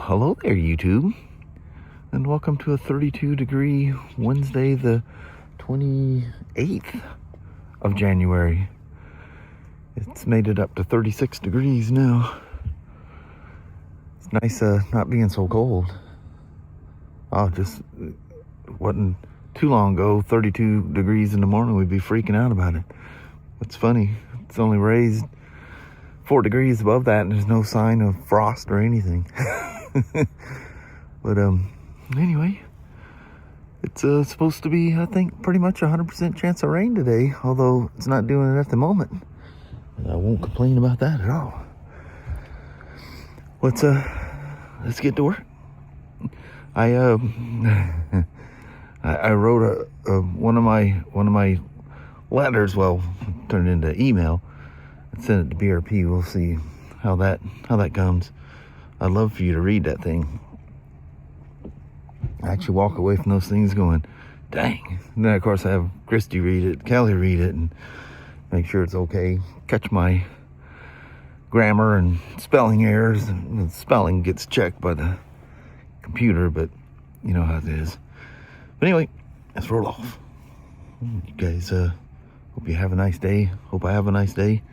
Hello there, YouTube, and welcome to a 32-degree Wednesday, the 28th of January. It's made it up to 36 degrees now. It's nice not being so cold. Oh, just wasn't too long ago, 32 degrees in the morning, we'd be freaking out about it. It's funny, it's only raised 4 degrees above that, and there's no sign of frost or anything. But anyway, it's supposed to be, I think, pretty much 100% chance of rain today, although it's not doing it at the moment. I won't complain about that at all. Let's get to work. I wrote one of my letters, well, turned into email, and sent it to BRP. We'll see how that comes. I'd love for you to read that thing. I actually walk away from those things going, dang. And then, of course, I have Christy read it, Kelly read it, and make sure it's okay. Catch my grammar and spelling errors. And the spelling gets checked by the computer, but you know how it is. But anyway, let's roll off. You guys, hope you have a nice day. Hope I have a nice day.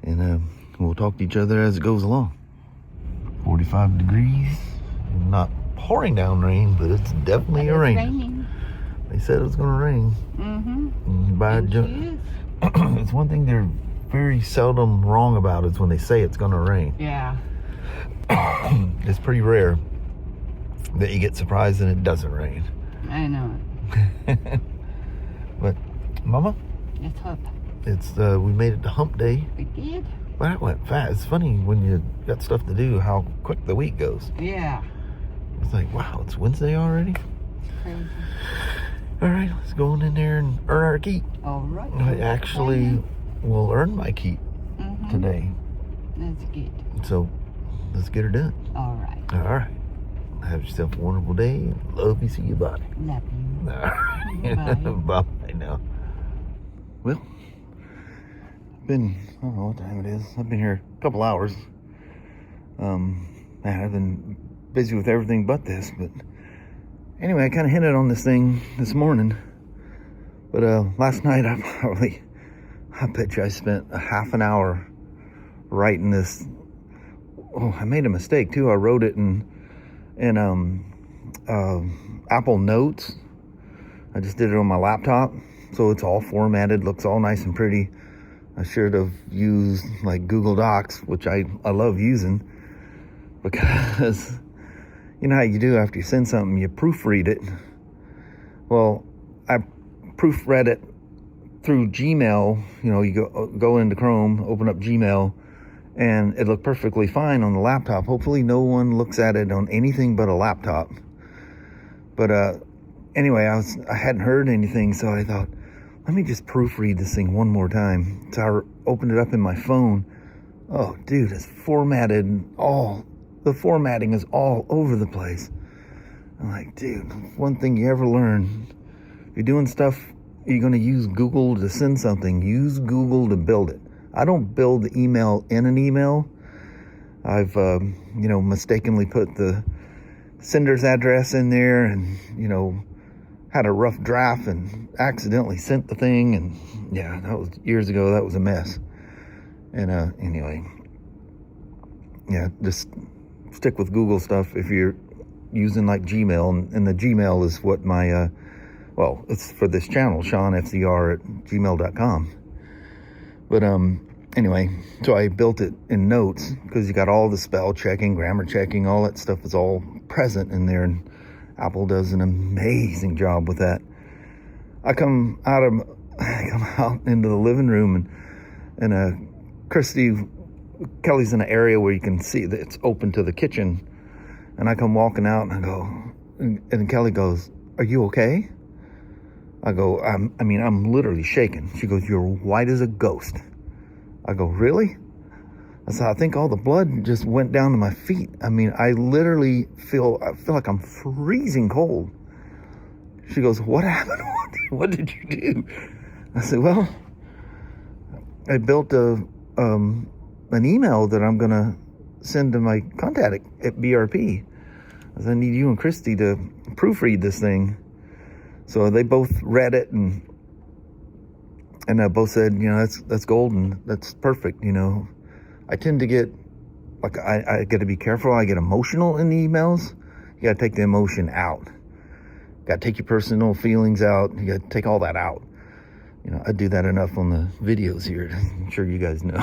And we'll talk to each other as it goes along. 45 degrees, not pouring down rain, but it's definitely raining. They said it was going to rain. It's one thing they're very seldom wrong about is when they say it's going to rain. Yeah. It's pretty rare that you get surprised and it doesn't rain. I know it. But, Mama? Let's hope. It's we made it to hump day. We did? Well, that went fast. It's funny when you got stuff to do how quick the week goes. Yeah. It's like, wow, it's Wednesday already? Crazy. All right, let's go in there and earn our keep. All right. I actually will earn my keep today. That's good. So, let's get her done. All right. All right. Have yourself a wonderful day. Love you. See you, buddy. Love you. All right. Bye. Bye now. Well, I don't know what time it is. I've been here a couple hours. Man, I've been busy with everything but this, but anyway, I kind of hinted on this thing this morning, but last night I bet you I spent a half an hour writing this. Oh, I made a mistake too. I wrote it in Apple Notes. I just did it on my laptop, so it's all formatted, looks all nice and pretty. I should have used like Google Docs, which I love using, because you know how you do after you send something, you proofread it. Well, I proofread it through Gmail. You know, you go into Chrome, open up Gmail, and it looked perfectly fine on the laptop. Hopefully no one looks at it on anything but a laptop. But anyway, I hadn't heard anything, so I thought, let me just proofread this thing one more time. So I opened it up in my phone. Oh, dude, it's formatted. The formatting is all over the place. I'm like, dude, one thing you ever learn, if you're doing stuff, you're going to use Google to send something. Use Google to build it. I don't build the email in an email. I've, mistakenly put the sender's address in there and, had a rough draft and accidentally sent the thing, and yeah, that was years ago. That was a mess. And anyway, yeah, just stick with Google stuff if you're using like Gmail, and the Gmail is what my it's for this channel, ShawnFCR@gmail.com. But anyway, so I built it in Notes because you got all the spell checking, grammar checking, all that stuff is all present in there, and Apple does an amazing job with that. I come out into the living room, and Kelly's in an area where you can see that it's open to the kitchen, and I come walking out and I go, and Kelly goes, "Are you okay?" I go, I'm literally shaking. She goes, "You're white as a ghost." I go, "Really?" I said, "I think all the blood just went down to my feet. I literally feel like I'm freezing cold." She goes, "What happened? What did you do?" I said, "Well, I built an email that I'm going to send to my contact at BRP. I need you and Christy to proofread this thing. So they both read it and both said, that's golden. That's perfect. I tend to get, like, I got to be careful. I get emotional in the emails. You got to take the emotion out. Got to take your personal feelings out. You got to take all that out. I do that enough on the videos here. I'm sure you guys know.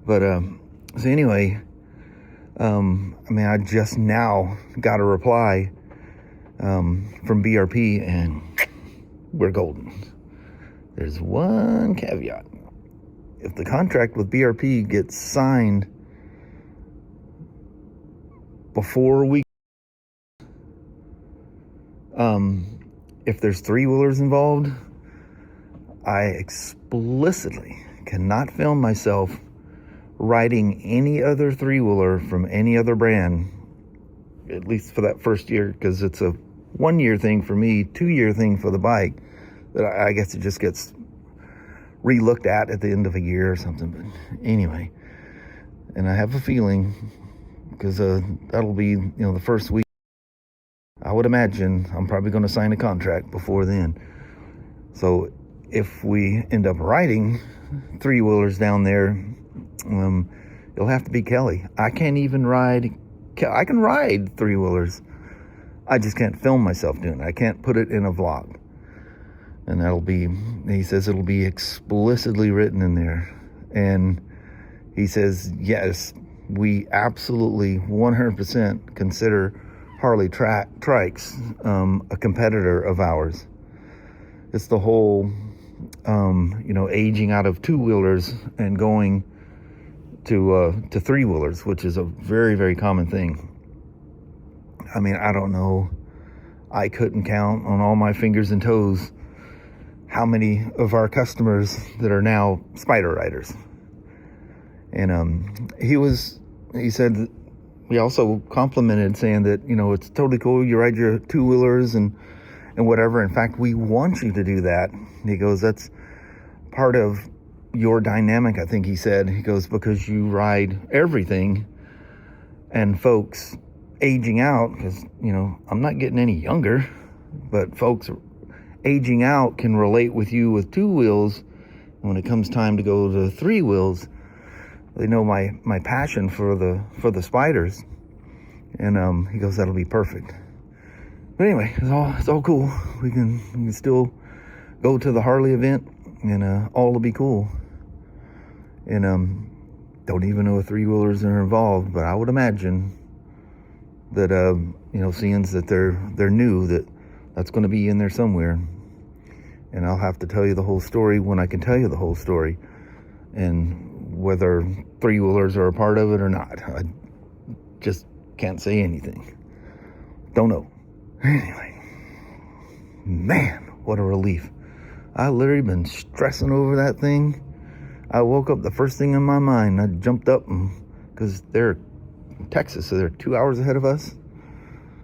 But, so anyway, I just now got a reply from BRP, and we're golden. There's one caveat. If the contract with BRP gets signed before we, if there's three-wheelers involved, I explicitly cannot film myself riding any other three-wheeler from any other brand, at least for that first year, because it's a 1 year thing for me, 2 year thing for the bike, that I guess it just gets re-looked at the end of a year or something. But anyway, and I have a feeling, because that'll be, the first week, I would imagine I'm probably going to sign a contract before then. So if we end up riding three-wheelers down there, it'll have to be Kelly. I can't even ride. I can ride three-wheelers. I just can't film myself doing it. I can't put it in a vlog. And he says it'll be explicitly written in there. And he says, yes, we absolutely 100% consider Harley Trikes a competitor of ours. It's the whole, aging out of two-wheelers and going to three-wheelers, which is a very, very common thing. I don't know. I couldn't count on all my fingers and toes how many of our customers that are now Spyder riders. And he said, we also complimented, saying that, it's totally cool. You ride your two-wheelers and whatever. In fact, we want you to do that. He goes, that's part of your dynamic, I think he said. He goes, because you ride everything, and folks aging out, because, I'm not getting any younger, but folks aging out can relate with you with two wheels. When it comes time to go to three wheels, they know my passion for the Spyders. And he goes, that'll be perfect. But anyway, it's all cool. We can still go to the Harley event, and all will be cool. And don't even know if three-wheelers are involved, but I would imagine that seeing that they're new, that's going to be in there somewhere. And I'll have to tell you the whole story when I can tell you the whole story, and whether three-wheelers are a part of it or not. I just can't say anything. Don't know. Anyway, man, what a relief. I literally been stressing over that thing. I woke up, the first thing in my mind, I jumped up, because they're in Texas, so they're 2 hours ahead of us.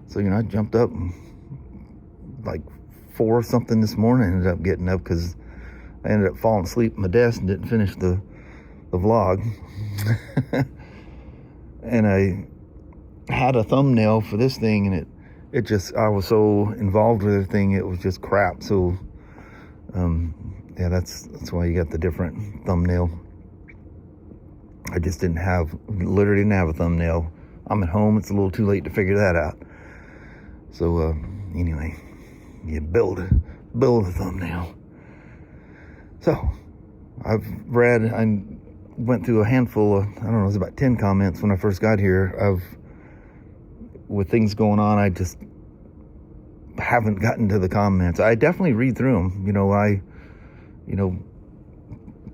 So, I jumped up and like 4 or something this morning. I ended up getting up because I ended up falling asleep at my desk and didn't finish the vlog. And I had a thumbnail for this thing, and it just, I was so involved with the thing, it was just crap. So, yeah, that's why you got the different thumbnail. I just literally didn't have a thumbnail. I'm at home. It's a little too late to figure that out. So, anyway, you build a thumbnail. So, I went through a handful of, I don't know, it was about 10 comments when I first got here. With things going on, I just haven't gotten to the comments. I definitely read through them.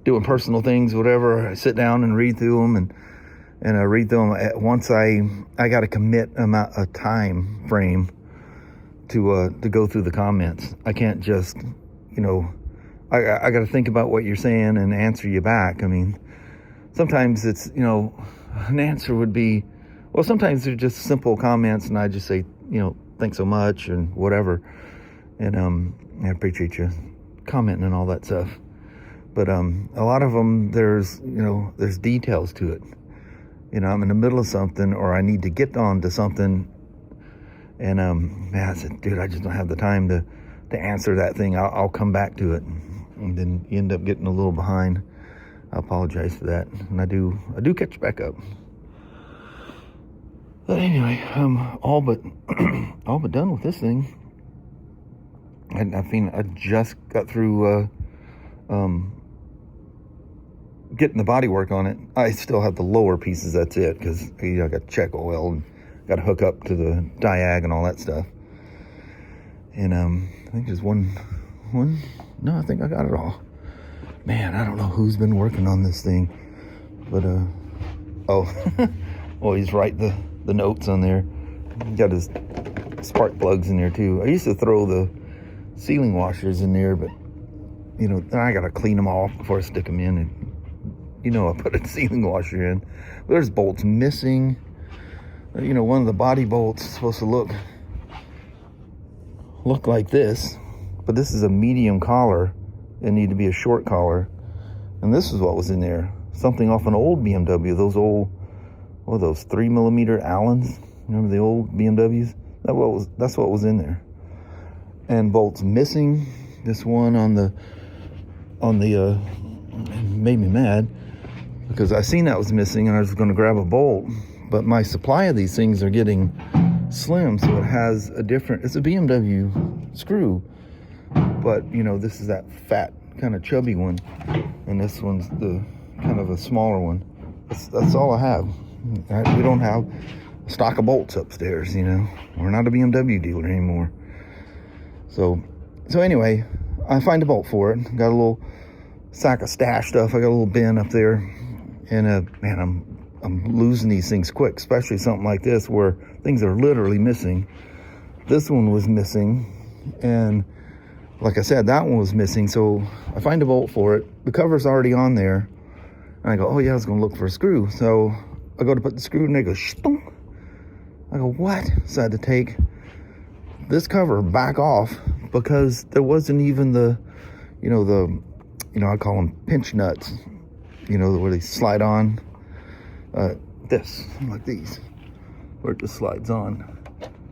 Doing personal things, whatever. I sit down and read through them, and I read through them. Once I got to commit a time frame to go through the comments. I can't just, I got to think about what you're saying and answer you back. Sometimes it's, an answer would be, well, sometimes they're just simple comments, and I just say, thanks so much and whatever. And I appreciate you commenting and all that stuff. But a lot of them, there's details to it. you know, I'm in the middle of something or I need to get on to something. And man, I said, dude, I just don't have the time to answer that thing. I'll come back to it. And then you end up getting a little behind. I apologize for that. And I do catch back up. But anyway, I'm all but done with this thing. I think I just got through getting the body work on it. I still have the lower pieces, that's it, because you know, I got to check oil and got to hook up to the diag and all that stuff. And I think there's one. No, I think I got it all. Man, I don't know who's been working on this thing, but oh, he's write the notes on there. He got his spark plugs in there too. I used to throw the sealing washers in there, but you know, I gotta clean them off before I stick them in. And you know, I put a sealing washer in. There's bolts missing. You know, one of the body bolts is supposed to look like this, but this is a medium collar. It needed to be a short collar, and this is what was in there. Something off an old BMW. Those old, those 3mm Allens. Remember the old BMWs? That's what was in there. And bolts missing. This one on the made me mad because I seen that was missing and I was going to grab a bolt, but my supply of these things are getting slim, so it has a different. It's a BMW screw, but you know, this is that fat kind of chubby one, and this one's the kind of a smaller one. That's all I have. We don't have a stock of bolts upstairs, you know. We're not a BMW dealer anymore. So anyway, I find a bolt for it. Got a little sack of stash stuff. I got a little bin up there, and man, I'm losing these things quick, especially something like this where things are literally missing. This one was missing, and like I said, that one was missing. So I find a bolt for it. The cover's already on there, and I go, oh yeah, I was gonna look for a screw. So I go to put the screw, and they go, shtung. I go, what? So I had to take this cover back off because there wasn't even I call them pinch nuts, where they slide on. This, like these, where it just slides on.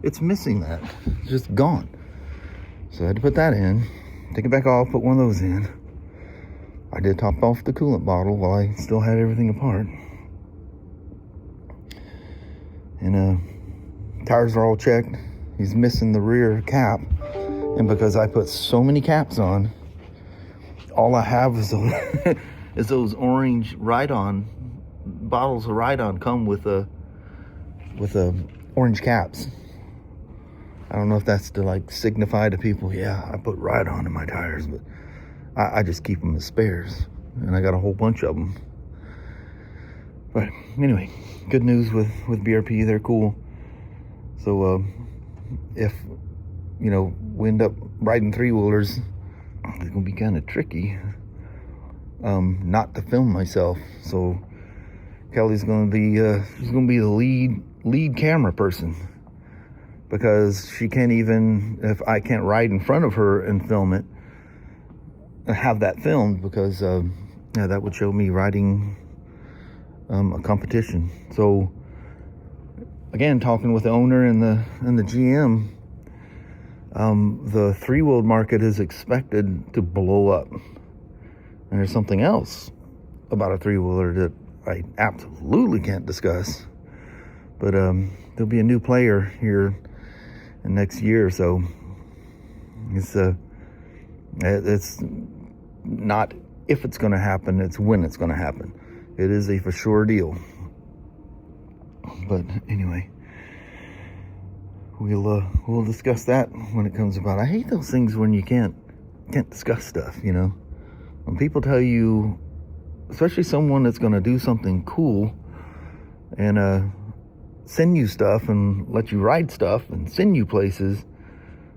It's missing that. It's just gone. So I had to put that in, take it back off, put one of those in. I did top off the coolant bottle while I still had everything apart. And tires are all checked. He's missing the rear cap. And because I put so many caps on, all I have is those, is those orange ride-on bottles of ride-on come with orange caps. I don't know if that's to like signify to people, yeah, I put ride-on in my tires, but I just keep them as spares, and I got a whole bunch of them. But anyway, good news with BRP, they're cool. So if we end up riding three-wheelers, it's gonna be kind of tricky not to film myself. So Kelly's gonna be she's gonna be the lead camera person, because she can't even, if I can't ride in front of her and film it, have that filmed, because that would show me riding a competition. So again, talking with the owner and the GM, the three-wheeled market is expected to blow up, and there's something else about a three-wheeler that I absolutely can't discuss, but there'll be a new player here in the next year or so. It's not if it's going to happen, it's when it's going to happen. It is a for sure deal. But anyway, we'll discuss that when it comes about. I hate those things when you can't discuss stuff, when people tell you, especially someone that's going to do something cool and send you stuff and let you ride stuff and send you places.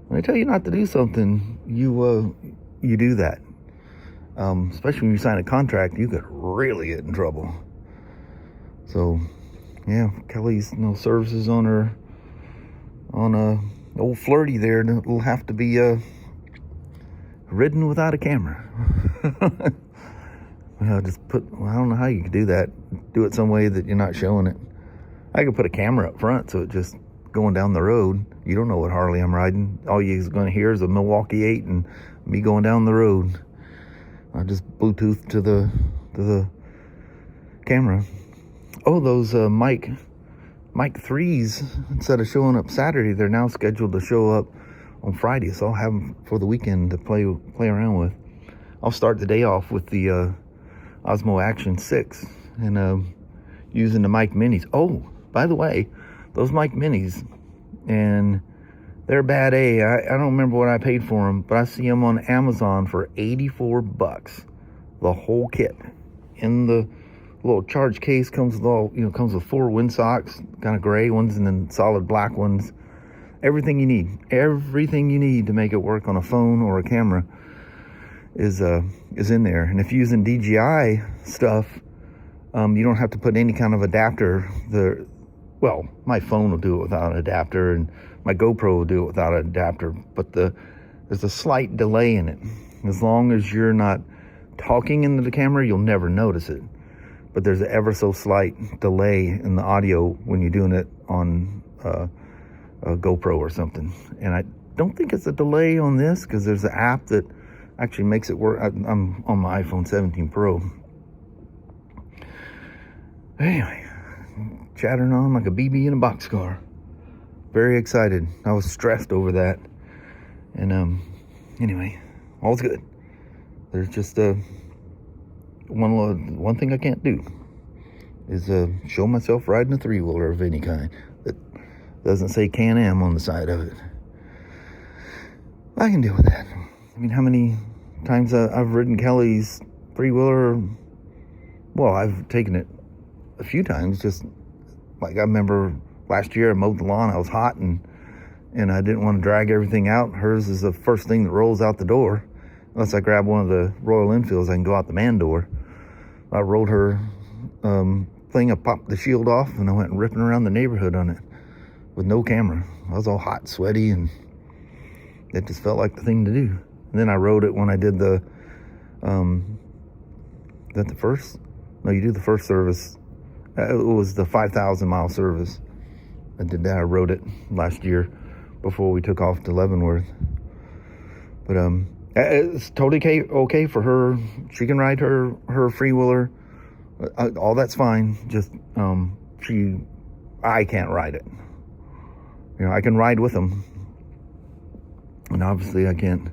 When they tell you not to do something, you do that. Especially when you sign a contract, you could really get in trouble. So yeah, Kelly's services on her old flirty there will have to be ridden without a camera. just I don't know how you could do that. Do it some way that you're not showing it. I could put a camera up front so it just going down the road. You don't know what Harley I'm riding. All you're going to hear is a Milwaukee 8 and me going down the road. I just Bluetooth to the camera. Oh, those mic 3s, instead of showing up Saturday, they're now scheduled to show up on Friday. So I'll have them for the weekend to play around with. I'll start the day off with the Osmo Action 6 and using the mic minis. Oh, by the way, those mic minis, and they're bad A. I don't remember what I paid for them, but I see them on Amazon for $84. The whole kit. In the little charge case comes with all, comes with 4 windsocks, kind of gray ones and then solid black ones. Everything you need to make it work on a phone or a camera is in there. And if you're using DJI stuff, you don't have to put any kind of adapter. Well, my phone will do it without an adapter, and my GoPro will do it without an adapter, but there's a slight delay in it. As long as you're not talking into the camera, you'll never notice it. But there's an ever so slight delay in the audio when you're doing it on a GoPro or something. And I don't think it's a delay on this, because there's an app that actually makes it work. I'm on my iPhone 17 Pro. Anyway, chattering on like a BB in a boxcar. Very excited. I was stressed over that. And anyway, all's good. There's just one thing I can't do is show myself riding a 3-wheeler of any kind that doesn't say Can-Am on the side of it. I can deal with that. I mean, how many times I've ridden Kelly's 3-wheeler? Well, I've taken it a few times. Just like I remember last year I mowed the lawn. I was hot and I didn't want to drag everything out. Hers is the first thing that rolls out the door. Unless I grab one of the Royal Enfields, I can go out the man door. I rolled her thing, I popped the shield off, and I went ripping around the neighborhood on it with no camera. I was all hot, sweaty, and it just felt like the thing to do. And then I rode it when I did the, is that the first? No, you do the first service. It was the 5,000 mile service. I did that. I rode it last year before we took off to Leavenworth. But it's totally okay for her. She can ride her freewheeler. All that's fine. Just I can't ride it. I can ride with them, and obviously I can't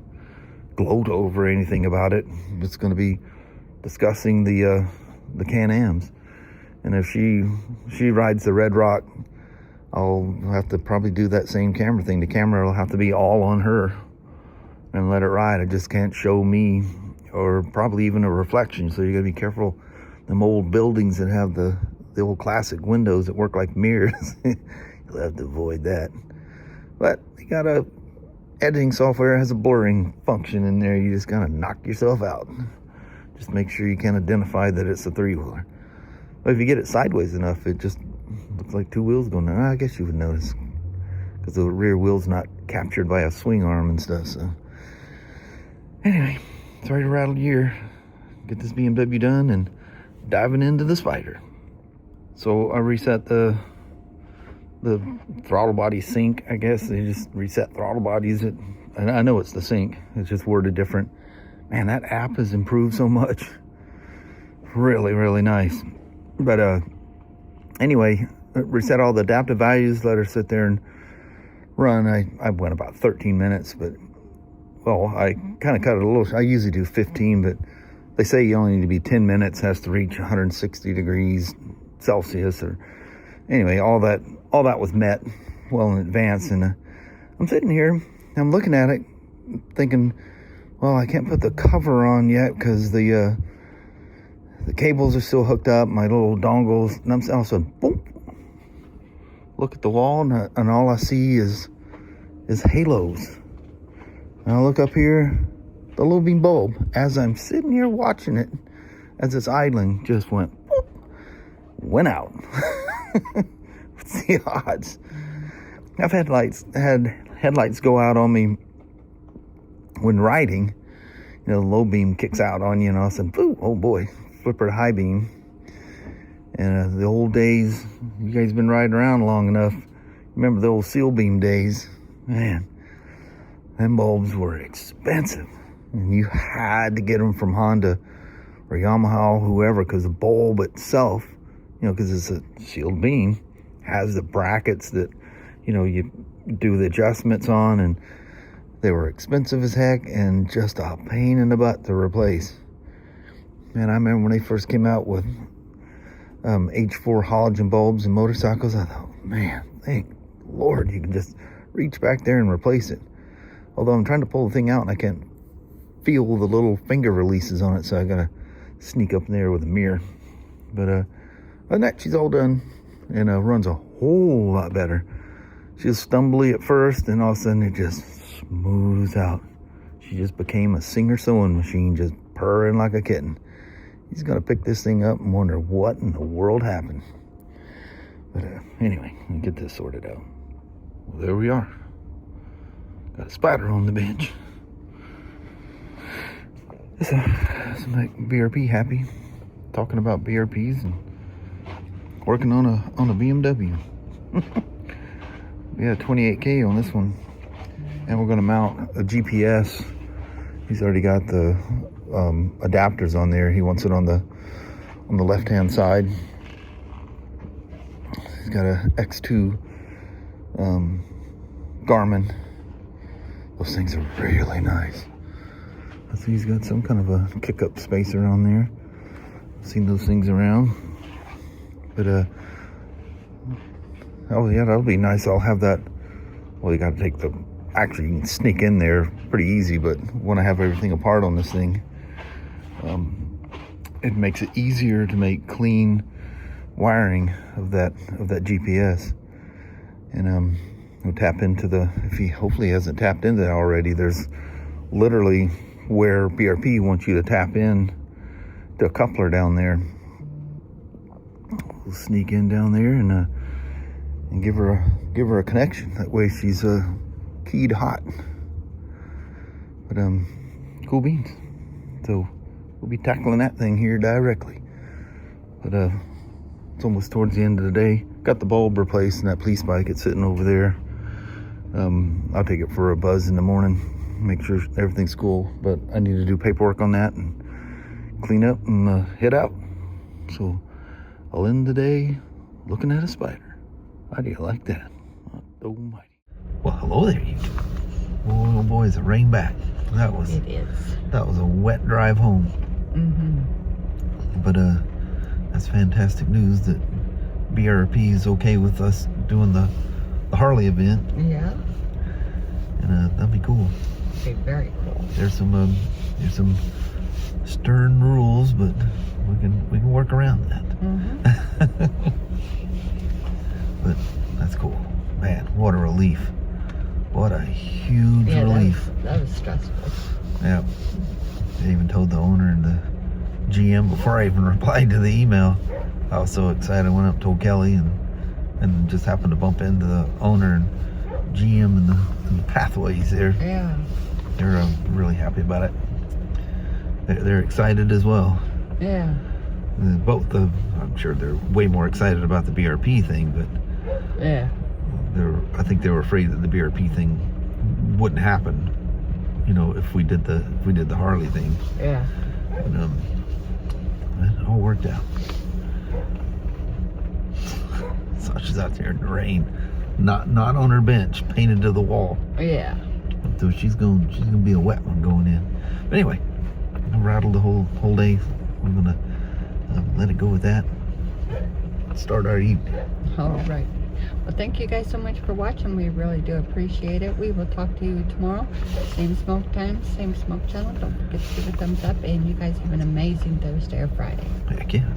gloat over anything about it. It's going to be discussing the Can-Ams, and if she rides the Red Rock, I'll have to probably do that same camera thing. The camera will have to be all on her and let it ride. I just can't show me, or probably even a reflection. So you got to be careful. Them old buildings that have the old classic windows that work like mirrors, you'll have to avoid that. But they got a editing software, has a blurring function in there. You just kind of knock yourself out. Just make sure you can identify that it's a 3-wheeler. But if you get it sideways enough, it just looks like 2 wheels going down. I guess you would notice, because the rear wheel's not captured by a swing arm and stuff. So anyway, sorry to rattle your ear. Get this BMW done and diving into the Spyder. So I reset the throttle body sync, I guess. They just reset throttle bodies. And I know it's the sync. It's just worded different. Man, that app has improved so much. Really, really nice. But anyway, reset all the adaptive values, let her sit there and run. I went about 13 minutes, but well, I kind of cut it a little. I usually do 15, but they say you only need to be 10 minutes, has to reach 160 degrees Celsius. Or anyway, all that was met well in advance. And I'm sitting here, I'm looking at it, thinking, well, I can't put the cover on yet because the cables are still hooked up, my little dongles, and I'm also, boom, look at the wall, and all I see is halos. And I look up here, the low beam bulb, as I'm sitting here watching it, as it's idling, just went out. What's the odds? I've had headlights go out on me when riding. The low beam kicks out on you, and all of a sudden, oh boy, flipper high beam. And the old days, you guys been riding around long enough. Remember the old seal beam days? Man, them bulbs were expensive. And you had to get them from Honda or Yamaha or whoever, because the bulb itself, because it's a sealed beam, has the brackets that, you do the adjustments on, and they were expensive as heck and just a pain in the butt to replace. Man, I remember when they first came out with H4 halogen bulbs and motorcycles, I thought, man, thank Lord you can just reach back there and replace it. Although I'm trying to pull the thing out and I can't feel the little finger releases on it, so I gotta sneak up in there with a mirror. But other than that, she's all done and runs a whole lot better. She was stumbly at first, and all of a sudden it just smooths out. She just became a Singer sewing machine, just purring like a kitten. He's gonna pick this thing up and wonder what in the world happened. But anyway, let me get this sorted out. Well, there we are. Got a Spyder on the bench. This make BRP happy. Talking about BRPs and working on a BMW. We had 28K on this one, and we're going to mount a GPS. He's already got the adapters on there. He wants it on the left hand side. He's got a X2 Garmin. Those things are really nice. I see he's got some kind of a kick-up spacer on there. I've seen those things around. But oh yeah, that'll be nice. I'll have that. Well, you got to take actually you can sneak in there pretty easy, but when I have everything apart on this thing, it makes it easier to make clean wiring of that GPS. And we'll tap into if he hopefully hasn't tapped into that already, there's literally where BRP wants you to tap in to a coupler down there. We'll sneak in down there and give her a connection. That way she's keyed hot. But cool beans. So we'll be tackling that thing here directly. But it's almost towards the end of the day. Got the bulb replaced in that police bike. It's sitting over there. I'll take it for a buzz in the morning, make sure everything's cool. But I need to do paperwork on that and clean up and head out. So I'll end the day looking at a Spyder. How do you like that? Almighty. Well, hello there, you. Oh boy, is it rain back. It is. That was a wet drive home. Mm-hmm. But that's fantastic news that BRP is okay with us doing the Harley event. Yeah. And that'd be cool. Be very cool. There's some stern rules, but we can work around that. Mm-hmm. But that's cool, man. What a relief! What a huge relief. That was stressful. Yeah. I even told the owner and the GM before I even replied to the email. I was so excited. I went up, told Kelly, and just happened to bump into the owner and GM and the pathways there. Yeah. They're really happy about it. They're excited as well. Yeah. I'm sure they're way more excited about the BRP thing, but yeah, I think they were afraid that the BRP thing wouldn't happen. If we did the Harley thing. Yeah. But, it all worked out. Sasha's out there in the rain, not on her bench, painted to the wall. Yeah. So she's gonna be a wet one going in. But anyway, I rattled the whole day. We're gonna let it go with that. Start our evening. All right. Well, thank you guys so much for watching. We really do appreciate it. We will talk to you tomorrow. Same smoke time, same smoke channel. Don't forget to give a thumbs up. And you guys have an amazing Thursday or Friday. Heck yeah.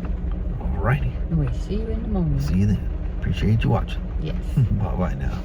Alrighty. And we see you in the morning. See you then. Appreciate you watching. Yes. Bye-bye now.